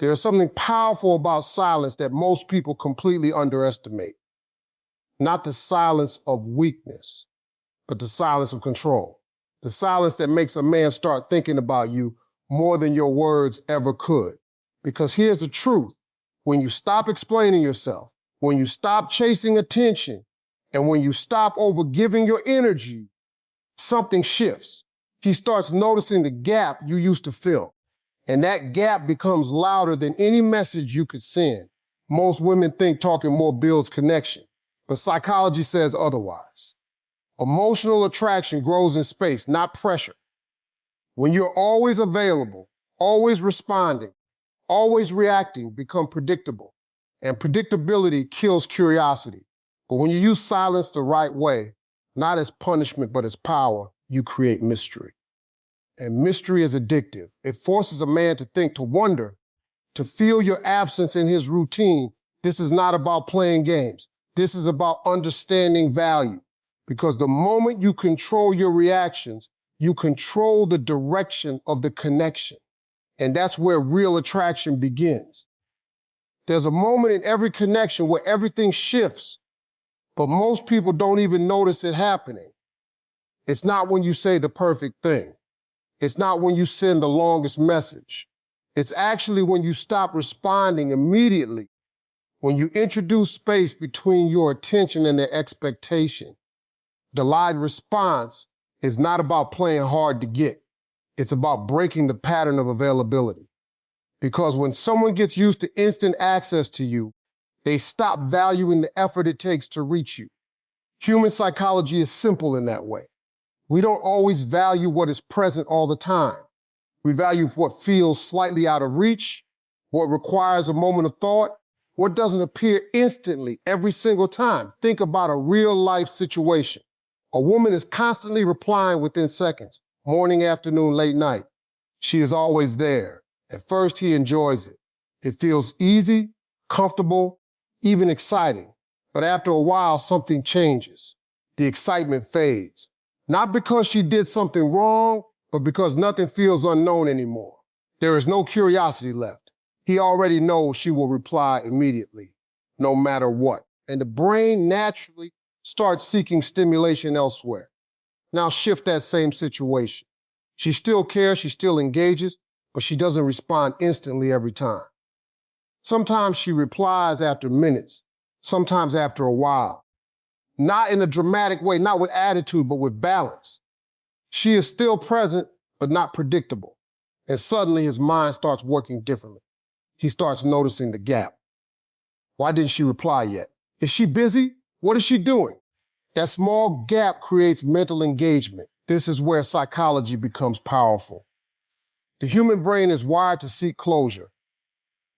There's something powerful about silence that most people completely underestimate. Not the silence of weakness, but the silence of control. The silence that makes a man start thinking about you more than your words ever could. Because here's the truth. When you stop explaining yourself, when you stop chasing attention, and when you stop overgiving your energy, something shifts. He starts noticing the gap you used to fill. And that gap becomes louder than any message you could send. Most women think talking more builds connection, but psychology says otherwise. Emotional attraction grows in space, not pressure. When you're always available, always responding, always reacting, become predictable. And predictability kills curiosity. But when you use silence the right way, not as punishment, but as power, you create mystery. And mystery is addictive. It forces a man to think, to wonder, to feel your absence in his routine. This is not about playing games. This is about understanding value. Because the moment you control your reactions, you control the direction of the connection. And that's where real attraction begins. There's a moment in every connection where everything shifts, but most people don't even notice it happening. It's not when you say the perfect thing. It's not when you send the longest message. It's actually when you stop responding immediately, when you introduce space between your attention and their expectation. Delayed response is not about playing hard to get. It's about breaking the pattern of availability. Because when someone gets used to instant access to you, they stop valuing the effort it takes to reach you. Human psychology is simple in that way. We don't always value what is present all the time. We value what feels slightly out of reach, what requires a moment of thought, what doesn't appear instantly every single time. Think about a real-life situation. A woman is constantly replying within seconds, morning, afternoon, late night. She is always there. At first, he enjoys it. It feels easy, comfortable, even exciting. But after a while, something changes. The excitement fades. Not because she did something wrong, but because nothing feels unknown anymore. There is no curiosity left. He already knows she will reply immediately, no matter what. And the brain naturally starts seeking stimulation elsewhere. Now shift that same situation. She still cares, she still engages, but she doesn't respond instantly every time. Sometimes she replies after minutes, sometimes after a while. Not in a dramatic way, not with attitude, but with balance. She is still present, but not predictable. And suddenly his mind starts working differently. He starts noticing the gap. Why didn't she reply yet? Is she busy? What is she doing? That small gap creates mental engagement. This is where psychology becomes powerful. The human brain is wired to seek closure.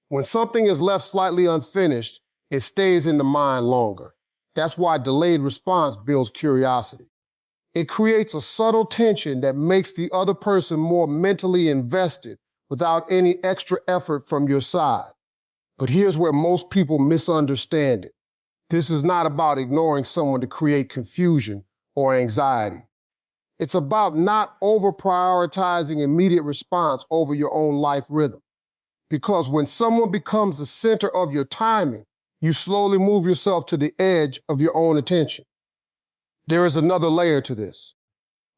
When something is left slightly unfinished, it stays in the mind longer. That's why delayed response builds curiosity. It creates a subtle tension that makes the other person more mentally invested without any extra effort from your side. But here's where most people misunderstand it. This is not about ignoring someone to create confusion or anxiety. It's about not over-prioritizing immediate response over your own life rhythm. Because when someone becomes the center of your timing, you slowly move yourself to the edge of your own attention. There is another layer to this.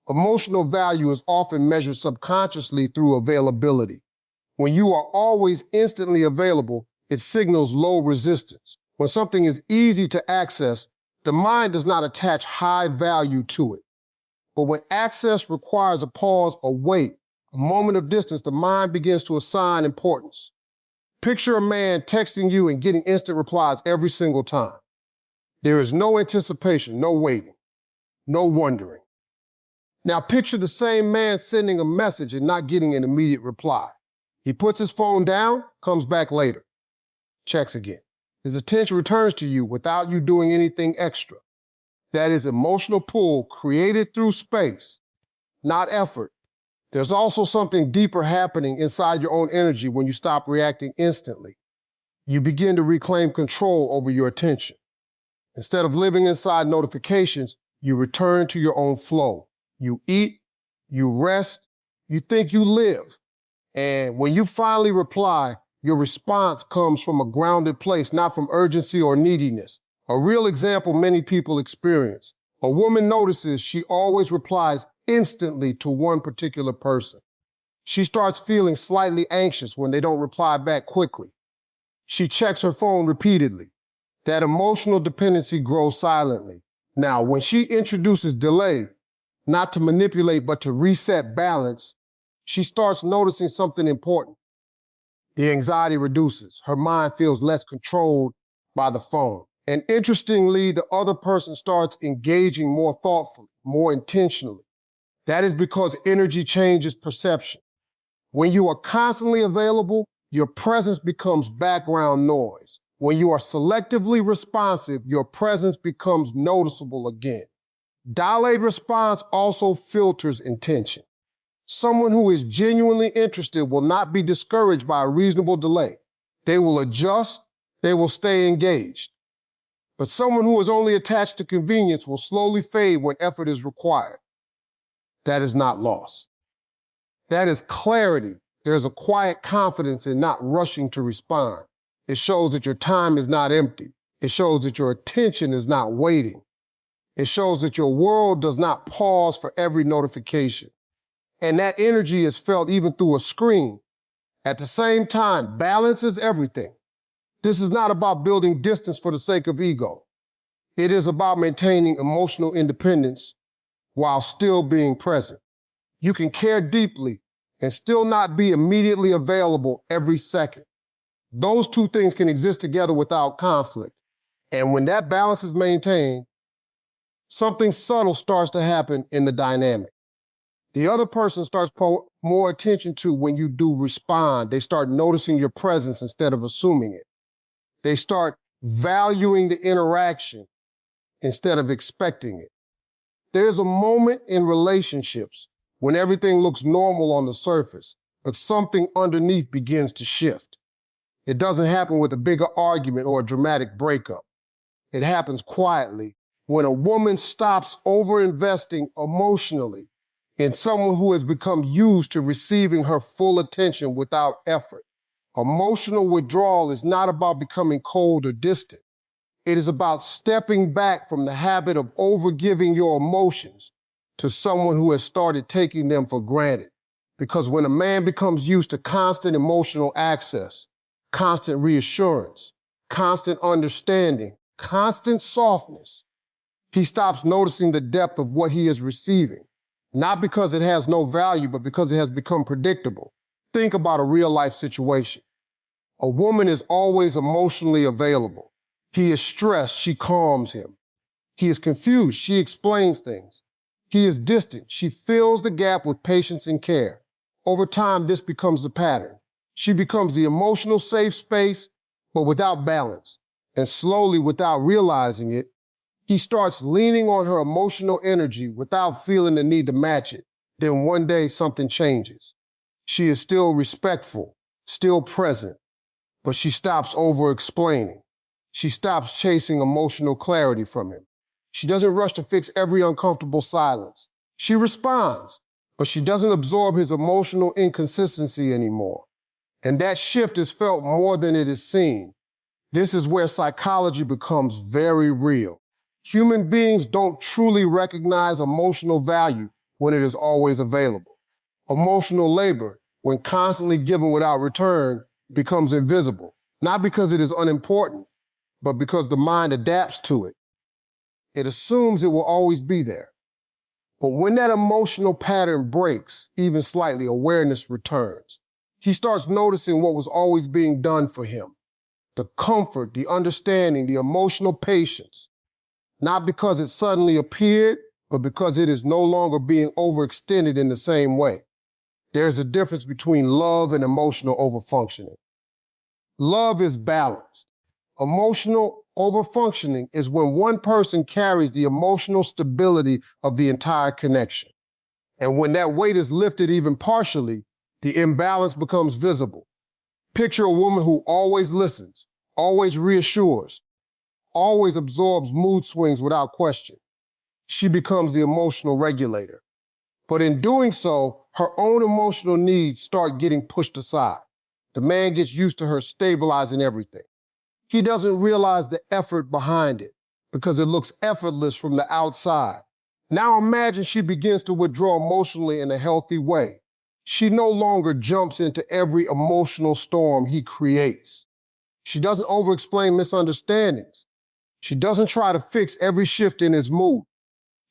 Emotional value is often measured subconsciously through availability. When you are always instantly available, it signals low resistance. When something is easy to access, the mind does not attach high value to it. But when access requires a pause, a wait, a moment of distance, the mind begins to assign importance. Picture a man texting you and getting instant replies every single time. There is no anticipation, no waiting, no wondering. Now picture the same man sending a message and not getting an immediate reply. He puts his phone down, comes back later, checks again. His attention returns to you without you doing anything extra. That is emotional pull created through space, not effort. There's also something deeper happening inside your own energy when you stop reacting instantly. You begin to reclaim control over your attention. Instead of living inside notifications, you return to your own flow. You eat, you rest, you think you live. And when you finally reply, Your response comes from a grounded place, not from urgency or neediness. A real example many people experience. A woman notices she always replies instantly to one particular person. She starts feeling slightly anxious when they don't reply back quickly. She checks her phone repeatedly. That emotional dependency grows silently. Now, when she introduces delay, not to manipulate but to reset balance, she starts noticing something important. The anxiety reduces. Her mind feels less controlled by the phone. And interestingly, the other person starts engaging more thoughtfully, more intentionally. That is because energy changes perception. When you are constantly available, your presence becomes background noise. When you are selectively responsive, your presence becomes noticeable again. Delayed response also filters intention. Someone who is genuinely interested will not be discouraged by a reasonable delay. They will adjust, they will stay engaged. But someone who is only attached to convenience will slowly fade when effort is required. That is not loss. That is clarity. There's a quiet confidence in not rushing to respond. It shows that your time is not empty. It shows that your attention is not waiting. It shows that your world does not pause for every notification. And that energy is felt even through a screen. At the same time, balance is everything. This is not about building distance for the sake of ego. It is about maintaining emotional independence while still being present. You can care deeply and still not be immediately available every second. Those two things can exist together without conflict. And when that balance is maintained, something subtle starts to happen in the dynamic. The other person starts paying more attention to when you do respond. They start noticing your presence instead of assuming it. They start valuing the interaction instead of expecting it. There's a moment in relationships when everything looks normal on the surface, but something underneath begins to shift. It doesn't happen with a bigger argument or a dramatic breakup. It happens quietly when a woman stops overinvesting emotionally in someone who has become used to receiving her full attention without effort. Emotional withdrawal is not about becoming cold or distant. It is about stepping back from the habit of overgiving your emotions to someone who has started taking them for granted. Because when a man becomes used to constant emotional access, constant reassurance, constant understanding, constant softness, he stops noticing the depth of what he is receiving. Not because it has no value, but because it has become predictable. Think about a real life situation. A woman is always emotionally available. He is stressed, she calms him. He is confused, she explains things. He is distant, she fills the gap with patience and care. Over time, this becomes the pattern. She becomes the emotional safe space, but without balance. And slowly, without realizing it, he starts leaning on her emotional energy without feeling the need to match it. Then one day, something changes. She is still respectful, still present, but she stops over-explaining. She stops chasing emotional clarity from him. She doesn't rush to fix every uncomfortable silence. She responds, but she doesn't absorb his emotional inconsistency anymore. And that shift is felt more than it is seen. This is where psychology becomes very real. Human beings don't truly recognize emotional value when it is always available. Emotional labor, when constantly given without return, becomes invisible, not because it is unimportant, but because the mind adapts to it. It assumes it will always be there. But when that emotional pattern breaks, even slightly, awareness returns. He starts noticing what was always being done for him. The comfort, the understanding, the emotional patience. Not because it suddenly appeared, but because it is no longer being overextended in the same way. There's a difference between love and emotional overfunctioning. Love is balanced. Emotional overfunctioning is when one person carries the emotional stability of the entire connection. And when that weight is lifted even partially, the imbalance becomes visible. Picture a woman who always listens, always reassures, always absorbs mood swings without question. She becomes the emotional regulator. But in doing so, her own emotional needs start getting pushed aside. The man gets used to her stabilizing everything. He doesn't realize the effort behind it because it looks effortless from the outside. Now imagine she begins to withdraw emotionally in a healthy way. She no longer jumps into every emotional storm he creates. She doesn't over-explain misunderstandings. She doesn't try to fix every shift in his mood.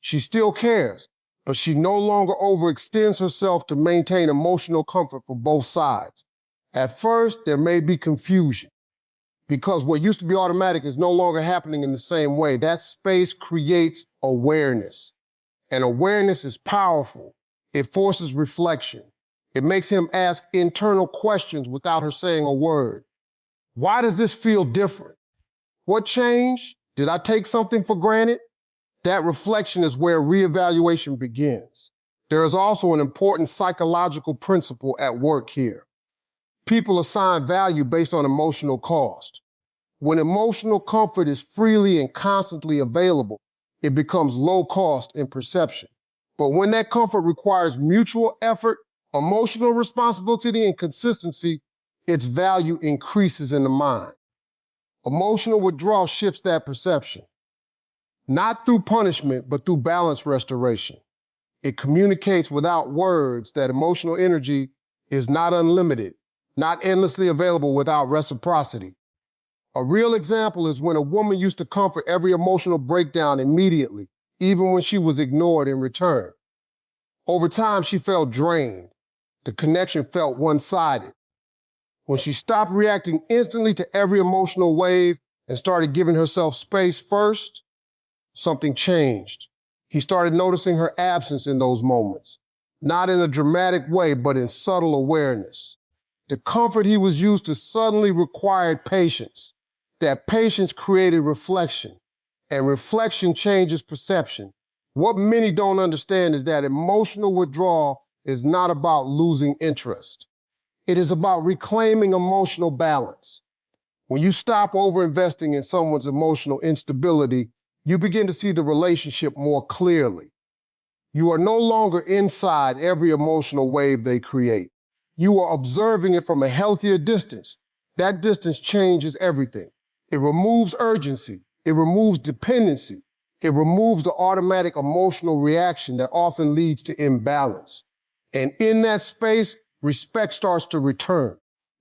She still cares, but she no longer overextends herself to maintain emotional comfort for both sides. At first, there may be confusion because what used to be automatic is no longer happening in the same way. That space creates awareness, and awareness is powerful. It forces reflection. It makes him ask internal questions without her saying a word. Why does this feel different? What changed? Did I take something for granted? That reflection is where reevaluation begins. There is also an important psychological principle at work here. People assign value based on emotional cost. When emotional comfort is freely and constantly available, it becomes low cost in perception. But when that comfort requires mutual effort, emotional responsibility, and consistency, its value increases in the mind. Emotional withdrawal shifts that perception, not through punishment, but through balance restoration. It communicates without words that emotional energy is not unlimited, not endlessly available without reciprocity. A real example is when a woman used to comfort every emotional breakdown immediately, even when she was ignored in return. Over time, she felt drained. The connection felt one-sided. When she stopped reacting instantly to every emotional wave and started giving herself space first, something changed. He started noticing her absence in those moments, not in a dramatic way, but in subtle awareness. The comfort he was used to suddenly required patience. That patience created reflection, and reflection changes perception. What many don't understand is that emotional withdrawal is not about losing interest. It is about reclaiming emotional balance. When you stop overinvesting in someone's emotional instability, you begin to see the relationship more clearly. You are no longer inside every emotional wave they create. You are observing it from a healthier distance. That distance changes everything. It removes urgency. It removes dependency. It removes the automatic emotional reaction that often leads to imbalance. And in that space, respect starts to return.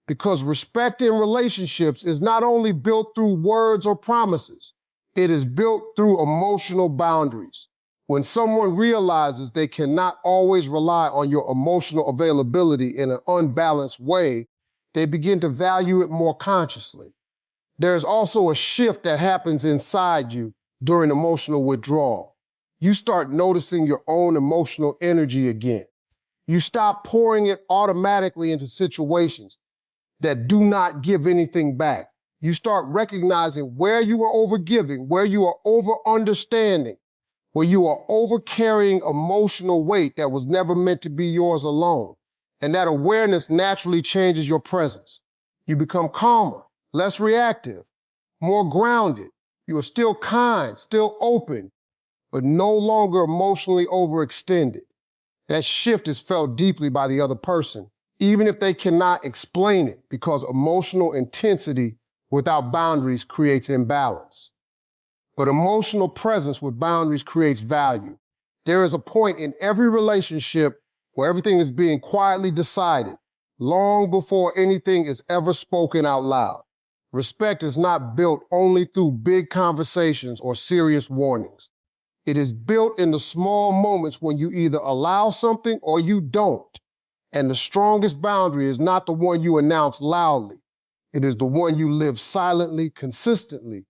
Because respect in relationships is not only built through words or promises, it is built through emotional boundaries. When someone realizes they cannot always rely on your emotional availability in an unbalanced way, they begin to value it more consciously. There's also a shift that happens inside you during emotional withdrawal. You start noticing your own emotional energy again. You stop pouring it automatically into situations that do not give anything back. You start recognizing where you are overgiving, where you are over-understanding, where you are over-carrying emotional weight that was never meant to be yours alone. And that awareness naturally changes your presence. You become calmer, less reactive, more grounded. You are still kind, still open, but no longer emotionally overextended. That shift is felt deeply by the other person, even if they cannot explain it, because emotional intensity without boundaries creates imbalance. But emotional presence with boundaries creates value. There is a point in every relationship where everything is being quietly decided, long before anything is ever spoken out loud. Respect is not built only through big conversations or serious warnings. It is built in the small moments when you either allow something or you don't. And the strongest boundary is not the one you announce loudly. It is the one you live silently, consistently,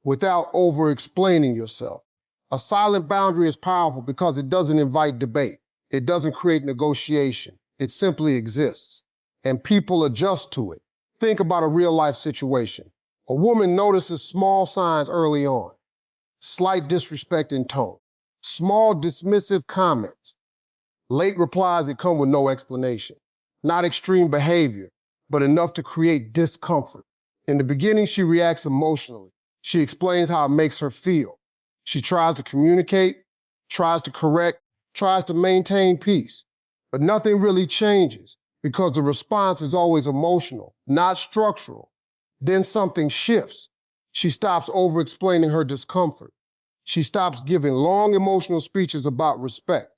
without over-explaining yourself. A silent boundary is powerful because it doesn't invite debate. It doesn't create negotiation. It simply exists. And people adjust to it. Think about a real-life situation. A woman notices small signs early on. Slight disrespect in tone. Small dismissive comments. Late replies that come with no explanation. Not extreme behavior, but enough to create discomfort. In the beginning, she reacts emotionally. She explains how it makes her feel. She tries to communicate, tries to correct, tries to maintain peace. But nothing really changes. because the response is always emotional, not structural. Then something shifts. She stops over-explaining her discomfort. She stops giving long emotional speeches about respect.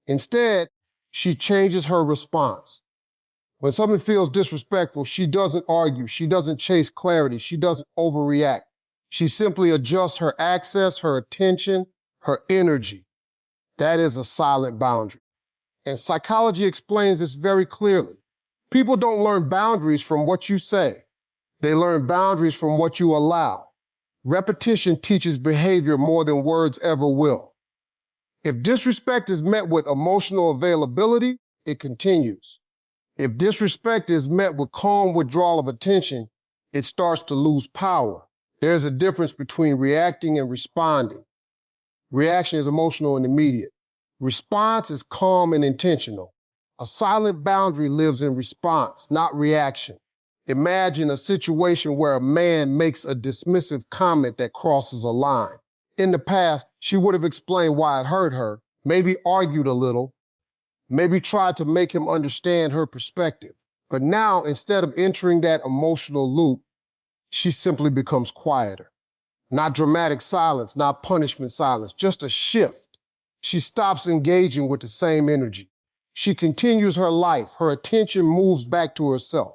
Instead, she changes her response. When someone feels disrespectful, she doesn't argue, she doesn't chase clarity, she doesn't overreact. She simply adjusts her access, her attention, her energy. That is a silent boundary. And psychology explains this very clearly. People don't learn boundaries from what you say. They learn boundaries from what you allow. Repetition teaches behavior more than words ever will. If disrespect is met with emotional availability, it continues. If disrespect is met with calm withdrawal of attention, it starts to lose power. There's a difference between reacting and responding. Reaction is emotional and immediate. Response is calm and intentional. A silent boundary lives in response, not reaction. Imagine a situation where a man makes a dismissive comment that crosses a line. In the past, she would have explained why it hurt her, maybe argued a little, maybe tried to make him understand her perspective. But now, instead of entering that emotional loop, she simply becomes quieter. Not dramatic silence, not punishment silence, just a shift. She stops engaging with the same energy. She continues her life. Her attention moves back to herself.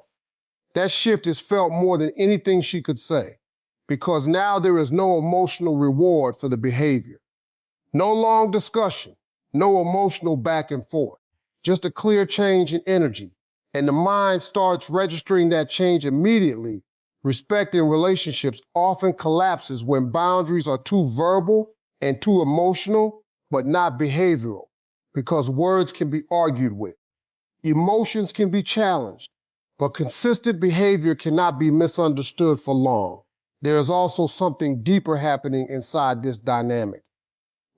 That shift is felt more than anything she could say, because now there is no emotional reward for the behavior. No long discussion, no emotional back and forth, just a clear change in energy. And the mind starts registering that change immediately. Respect in relationships often collapses when boundaries are too verbal and too emotional, but not behavioral, because words can be argued with. Emotions can be challenged, but consistent behavior cannot be misunderstood for long. There is also something deeper happening inside this dynamic.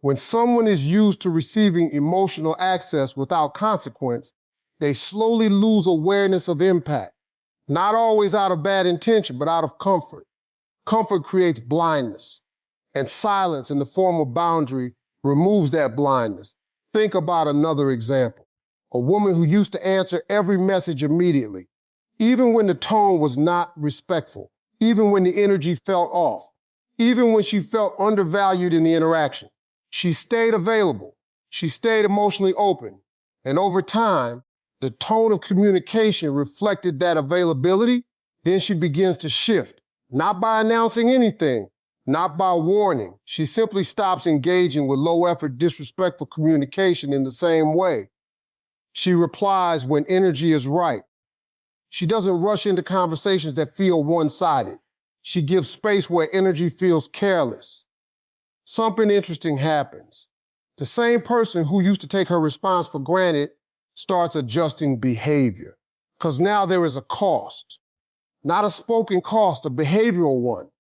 When someone is used to receiving emotional access without consequence, they slowly lose awareness of impact. Not always out of bad intention, but out of comfort. Comfort creates blindness, and silence in the form of boundary removes that blindness. Think about another example. A woman who used to answer every message immediately, even when the tone was not respectful, even when the energy felt off, even when she felt undervalued in the interaction. She stayed available. She stayed emotionally open. And over time, the tone of communication reflected that availability. Then she begins to shift, not by announcing anything, not by warning. She simply stops engaging with low-effort, disrespectful communication in the same way. She replies when energy is right. She doesn't rush into conversations that feel one-sided. She gives space where energy feels careless. Something interesting happens. The same person who used to take her response for granted starts adjusting behavior, because now there is a cost. Not a spoken cost, a behavioral one.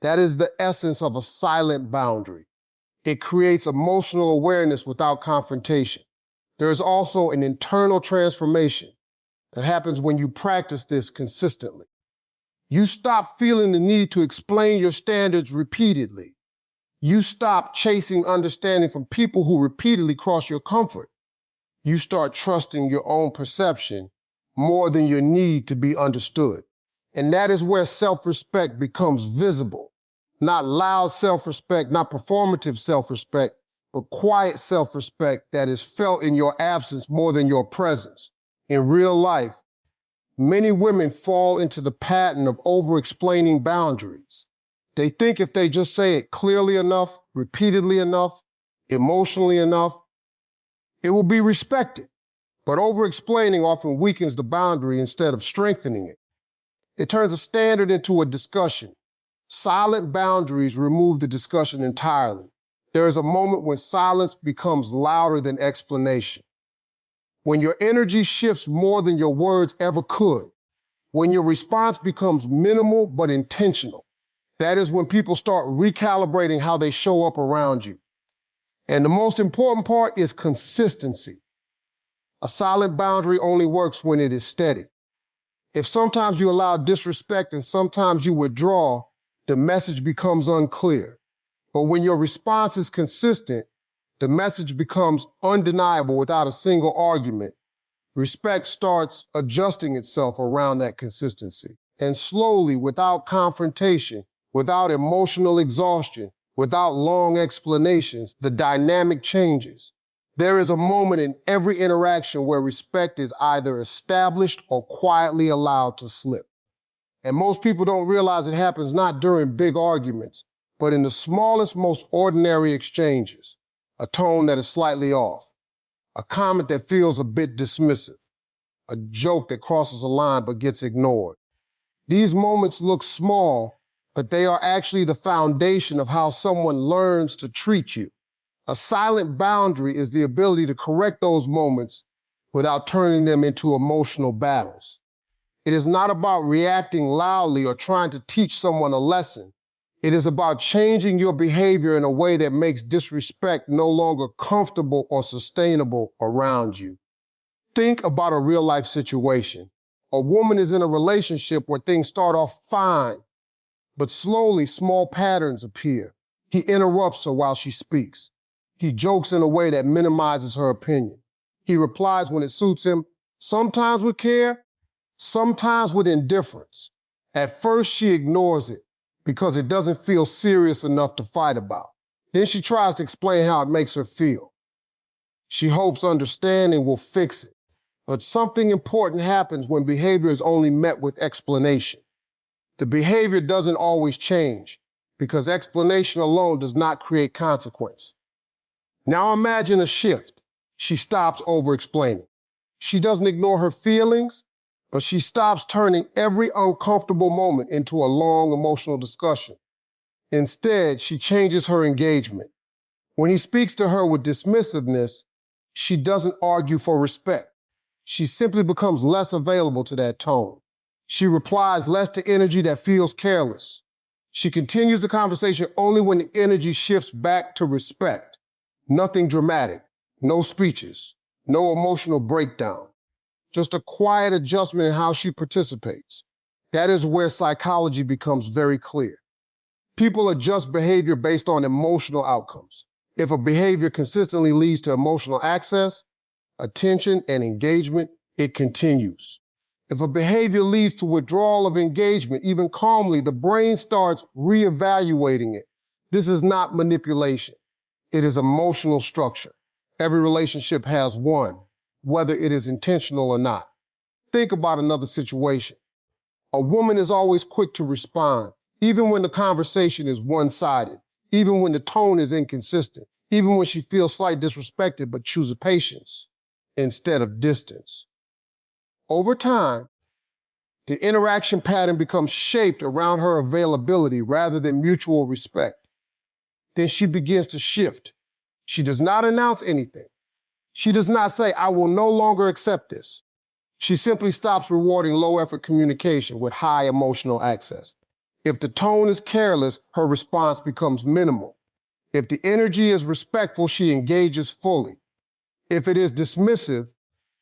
That is the essence of a silent boundary. It creates emotional awareness without confrontation. There is also an internal transformation that happens when you practice this consistently. You stop feeling the need to explain your standards repeatedly. You stop chasing understanding from people who repeatedly cross your comfort. You start trusting your own perception more than your need to be understood. And that is where self-respect becomes visible. Not loud self-respect, not performative self-respect, but quiet self-respect that is felt in your absence more than your presence. In real life, many women fall into the pattern of over-explaining boundaries. They think if they just say it clearly enough, repeatedly enough, emotionally enough, it will be respected. But over-explaining often weakens the boundary instead of strengthening it. It turns a standard into a discussion. Silent boundaries remove the discussion entirely. There is a moment when silence becomes louder than explanation. When your energy shifts more than your words ever could. When your response becomes minimal but intentional. That is when people start recalibrating how they show up around you. And the most important part is consistency. A silent boundary only works when it is steady. If sometimes you allow disrespect and sometimes you withdraw, the message becomes unclear. But when your response is consistent, the message becomes undeniable without a single argument. Respect starts adjusting itself around that consistency. And slowly, without confrontation, without emotional exhaustion, without long explanations, the dynamic changes. There is a moment in every interaction where respect is either established or quietly allowed to slip. And most people don't realize it happens not during big arguments, but in the smallest, most ordinary exchanges. A tone that is slightly off, a comment that feels a bit dismissive, a joke that crosses a line but gets ignored. These moments look small, but they are actually the foundation of how someone learns to treat you. A silent boundary is the ability to correct those moments without turning them into emotional battles. It is not about reacting loudly or trying to teach someone a lesson. It is about changing your behavior in a way that makes disrespect no longer comfortable or sustainable around you. Think about a real-life situation. A woman is in a relationship where things start off fine, but slowly small patterns appear. He interrupts her while she speaks. He jokes in a way that minimizes her opinion. He replies when it suits him, sometimes with care, sometimes with indifference. At first, she ignores it because it doesn't feel serious enough to fight about. Then she tries to explain how it makes her feel. She hopes understanding will fix it. But something important happens when behavior is only met with explanation. The behavior doesn't always change because explanation alone does not create consequence. Now imagine a shift. She stops over-explaining. She doesn't ignore her feelings, but she stops turning every uncomfortable moment into a long emotional discussion. Instead, she changes her engagement. When he speaks to her with dismissiveness, she doesn't argue for respect. She simply becomes less available to that tone. She replies less to energy that feels careless. She continues the conversation only when the energy shifts back to respect. Nothing dramatic, no speeches, no emotional breakdown. Just a quiet adjustment in how she participates. That is where psychology becomes very clear. People adjust behavior based on emotional outcomes. If a behavior consistently leads to emotional access, attention, and engagement, it continues. If a behavior leads to withdrawal of engagement, even calmly, the brain starts reevaluating it. This is not manipulation. It is emotional structure. Every relationship has one, whether it is intentional or not. Think about another situation. A woman is always quick to respond, even when the conversation is one-sided, even when the tone is inconsistent, even when she feels slightly disrespected but chooses patience instead of distance. Over time, the interaction pattern becomes shaped around her availability rather than mutual respect. Then she begins to shift. She does not announce anything. She does not say, I will no longer accept this. She simply stops rewarding low-effort communication with high emotional access. If the tone is careless, her response becomes minimal. If the energy is respectful, she engages fully. If it is dismissive,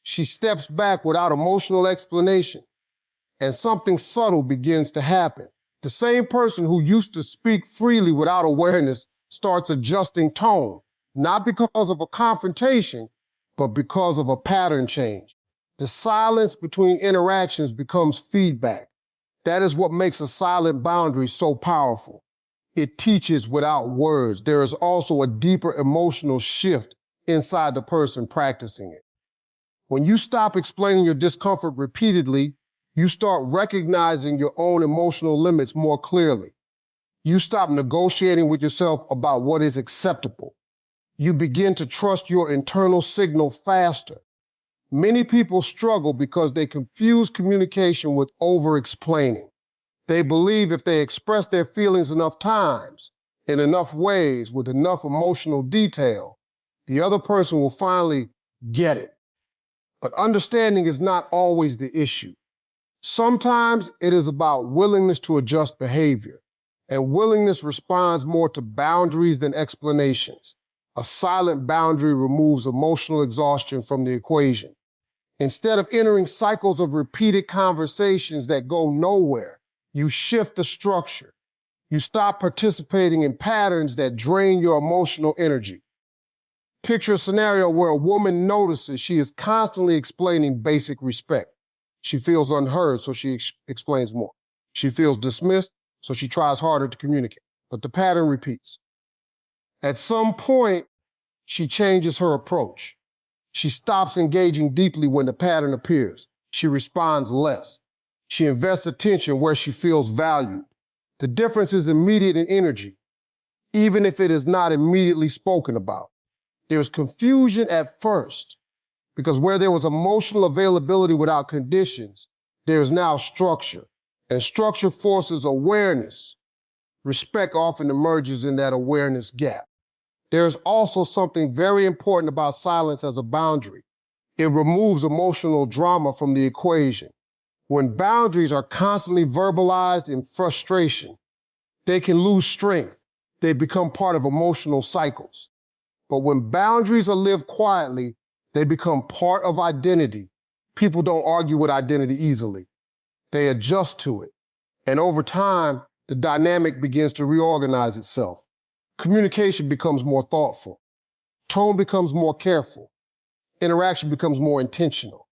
she steps back without emotional explanation, and something subtle begins to happen. The same person who used to speak freely without awareness starts adjusting tone, not because of a confrontation, but because of a pattern change. The silence between interactions becomes feedback. That is what makes a silent boundary so powerful. It teaches without words. There is also a deeper emotional shift inside the person practicing it. When you stop explaining your discomfort repeatedly, you start recognizing your own emotional limits more clearly. You stop negotiating with yourself about what is acceptable. You begin to trust your internal signal faster. Many people struggle because they confuse communication with over-explaining. They believe if they express their feelings enough times, in enough ways, with enough emotional detail, the other person will finally get it. But understanding is not always the issue. Sometimes it is about willingness to adjust behavior, and willingness responds more to boundaries than explanations. A silent boundary removes emotional exhaustion from the equation. Instead of entering cycles of repeated conversations that go nowhere, you shift the structure. You stop participating in patterns that drain your emotional energy. Picture a scenario where a woman notices she is constantly explaining basic respect. She feels unheard, so she explains more. She feels dismissed, so she tries harder to communicate. But the pattern repeats. At some point, she changes her approach. She stops engaging deeply when the pattern appears. She responds less. She invests attention where she feels valued. The difference is immediate in energy, even if it is not immediately spoken about. There's confusion at first, because where there was emotional availability without conditions, there is now structure. And structure forces awareness. Respect often emerges in that awareness gap. There's also something very important about silence as a boundary. It removes emotional drama from the equation. When boundaries are constantly verbalized in frustration, they can lose strength. They become part of emotional cycles. But when boundaries are lived quietly, they become part of identity. People don't argue with identity easily. They adjust to it. And over time, the dynamic begins to reorganize itself. Communication becomes more thoughtful. Tone becomes more careful. Interaction becomes more intentional.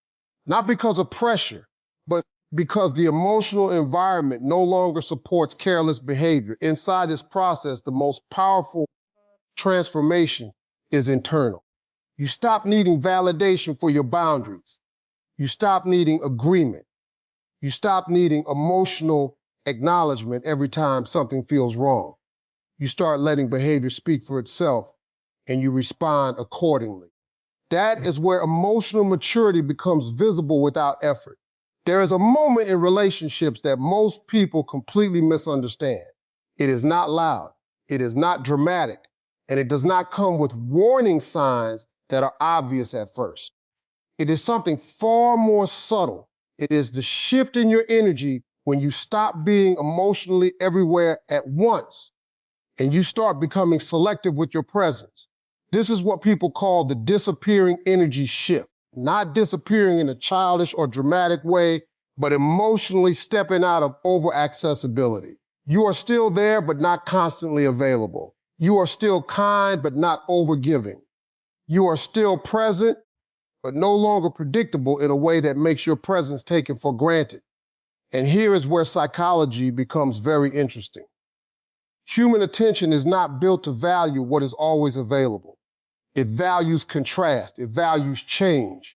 Not because of pressure, but because the emotional environment no longer supports careless behavior. Inside this process, the most powerful transformation is internal. You stop needing validation for your boundaries. You stop needing agreement. You stop needing emotional acknowledgement every time something feels wrong. You start letting behavior speak for itself, and you respond accordingly. That is where emotional maturity becomes visible without effort. There is a moment in relationships that most people completely misunderstand. It is not loud, it is not dramatic, and it does not come with warning signs that are obvious at first. It is something far more subtle. It is the shift in your energy when you stop being emotionally everywhere at once and you start becoming selective with your presence. This is what people call the disappearing energy shift. Not disappearing in a childish or dramatic way, but emotionally stepping out of over-accessibility. You are still there, but not constantly available. You are still kind, but not over-giving. You are still present, but no longer predictable in a way that makes your presence taken for granted. And here is where psychology becomes very interesting. Human attention is not built to value what is always available. It values contrast. It values change.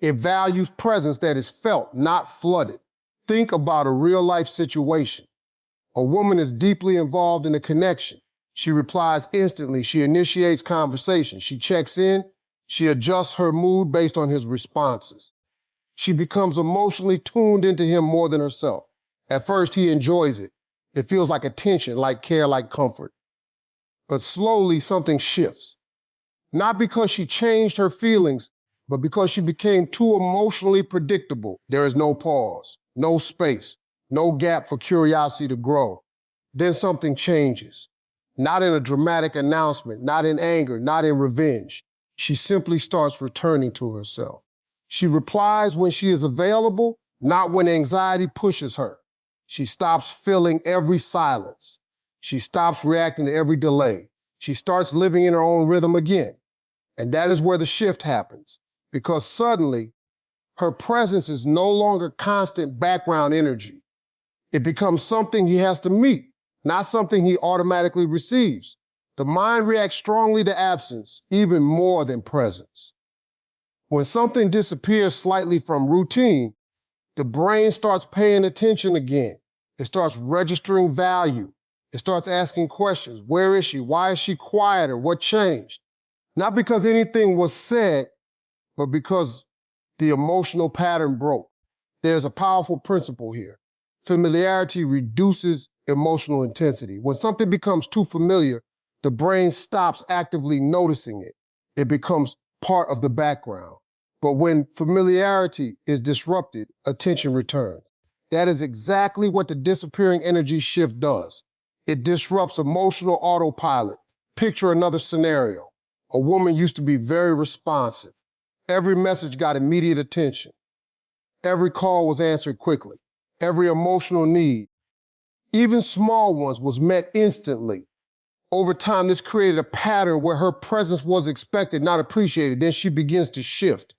It values presence that is felt, not flooded. Think about a real-life situation. A woman is deeply involved in a connection. She replies instantly. She initiates conversation. She checks in. She adjusts her mood based on his responses. She becomes emotionally tuned into him more than herself. At first, he enjoys it. It feels like attention, like care, like comfort. But slowly, something shifts. Not because she changed her feelings, but because she became too emotionally predictable. There is no pause, no space, no gap for curiosity to grow. Then something changes. Not in a dramatic announcement, not in anger, not in revenge. She simply starts returning to herself. She replies when she is available, not when anxiety pushes her. She stops filling every silence. She stops reacting to every delay. She starts living in her own rhythm again. And that is where the shift happens, because suddenly her presence is no longer constant background energy. It becomes something he has to meet, not something he automatically receives. The mind reacts strongly to absence, even more than presence. When something disappears slightly from routine, the brain starts paying attention again. It starts registering value. It starts asking questions. Where is she? Why is she quieter? What changed? Not because anything was said, but because the emotional pattern broke. There's a powerful principle here. Familiarity reduces emotional intensity. When something becomes too familiar, the brain stops actively noticing it. It becomes part of the background. But when familiarity is disrupted, attention returns. That is exactly what the disappearing energy shift does. It disrupts emotional autopilot. Picture another scenario. A woman used to be very responsive. Every message got immediate attention. Every call was answered quickly. Every emotional need, even small ones, was met instantly. Over time, this created a pattern where her presence was expected, not appreciated. Then she begins to shift,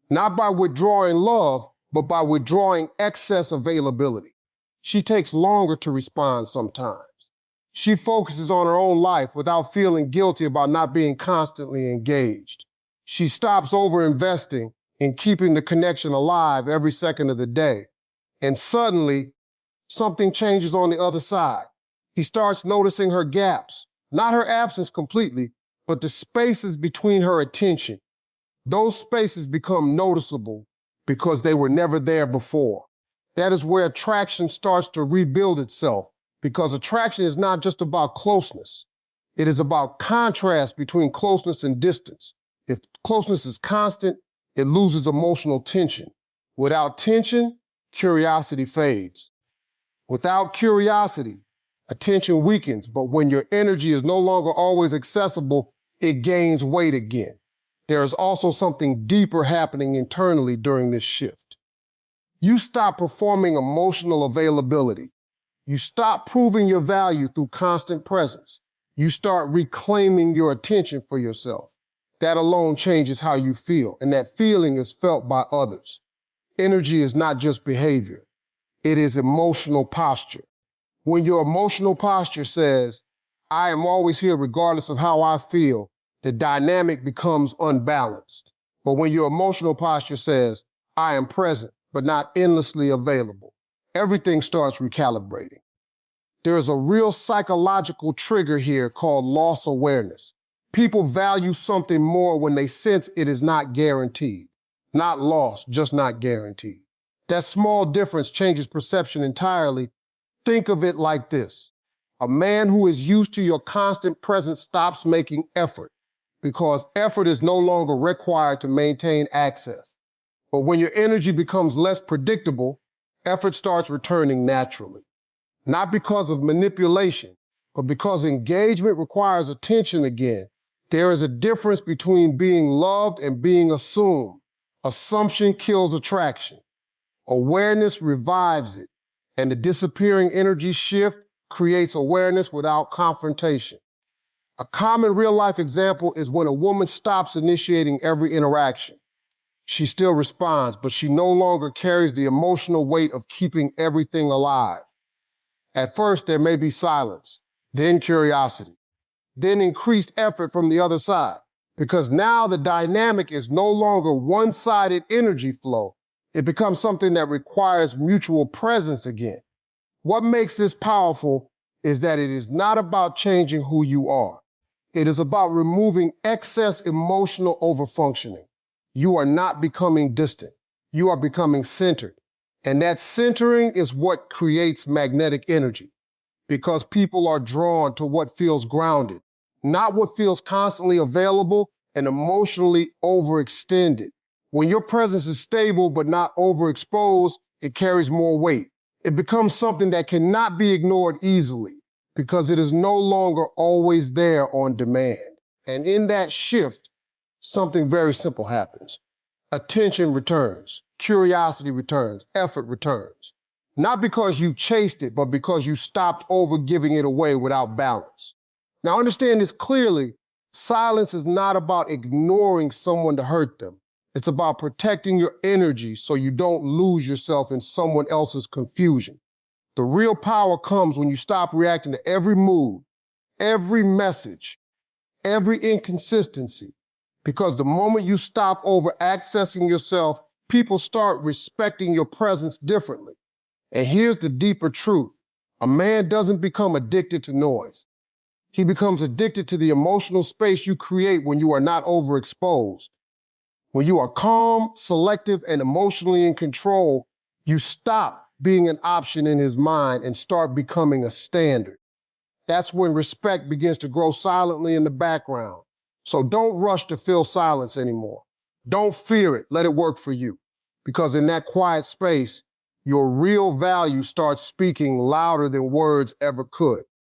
not by withdrawing love, but by withdrawing excess availability. She takes longer to respond sometimes. She focuses on her own life without feeling guilty about not being constantly engaged. She stops over-investing in keeping the connection alive every second of the day. And suddenly, something changes on the other side. He starts noticing her gaps, not her absence completely, but the spaces between her attention. Those spaces become noticeable because they were never there before. That is where attraction starts to rebuild itself, because attraction is not just about closeness. It is about contrast between closeness and distance. If closeness is constant, it loses emotional tension. Without tension, curiosity fades. Without curiosity, attention weakens, but when your energy is no longer always accessible, it gains weight again. There is also something deeper happening internally during this shift. You stop performing emotional availability. You stop proving your value through constant presence. You start reclaiming your attention for yourself. That alone changes how you feel, and that feeling is felt by others. Energy is not just behavior. It is emotional posture. When your emotional posture says, I am always here regardless of how I feel, the dynamic becomes unbalanced. But when your emotional posture says, I am present, but not endlessly available, everything starts recalibrating. There is a real psychological trigger here called loss awareness. People value something more when they sense it is not guaranteed. Not lost, just not guaranteed. That small difference changes perception entirely. Think of it like this. A man who is used to your constant presence stops making effort because effort is no longer required to maintain access. But when your energy becomes less predictable, effort starts returning naturally. Not because of manipulation, but because engagement requires attention again. There is a difference between being loved and being assumed. Assumption kills attraction. Awareness revives it, and the disappearing energy shift creates awareness without confrontation. A common real-life example is when a woman stops initiating every interaction. She still responds, but she no longer carries the emotional weight of keeping everything alive. At first, there may be silence, then curiosity, then increased effort from the other side, because now the dynamic is no longer one-sided energy flow. It becomes something that requires mutual presence again. What makes this powerful is that it is not about changing who you are. It is about removing excess emotional overfunctioning. You are not becoming distant. You are becoming centered. And that centering is what creates magnetic energy, because people are drawn to what feels grounded, not what feels constantly available and emotionally overextended. When your presence is stable but not overexposed, it carries more weight. It becomes something that cannot be ignored easily because it is no longer always there on demand. And in that shift, something very simple happens. Attention returns, curiosity returns, effort returns. Not because you chased it, but because you stopped over giving it away without balance. Now understand this clearly. Silence is not about ignoring someone to hurt them. It's about protecting your energy so you don't lose yourself in someone else's confusion. The real power comes when you stop reacting to every mood, every message, every inconsistency. Because the moment you stop over accessing yourself, people start respecting your presence differently. And here's the deeper truth. A man doesn't become addicted to noise. He becomes addicted to the emotional space you create when you are not overexposed. When you are calm, selective, and emotionally in control, you stop being an option in his mind and start becoming a standard. That's when respect begins to grow silently in the background. So don't rush to fill silence anymore. Don't fear it. Let it work for you. Because in that quiet space, your real value starts speaking louder than words ever could.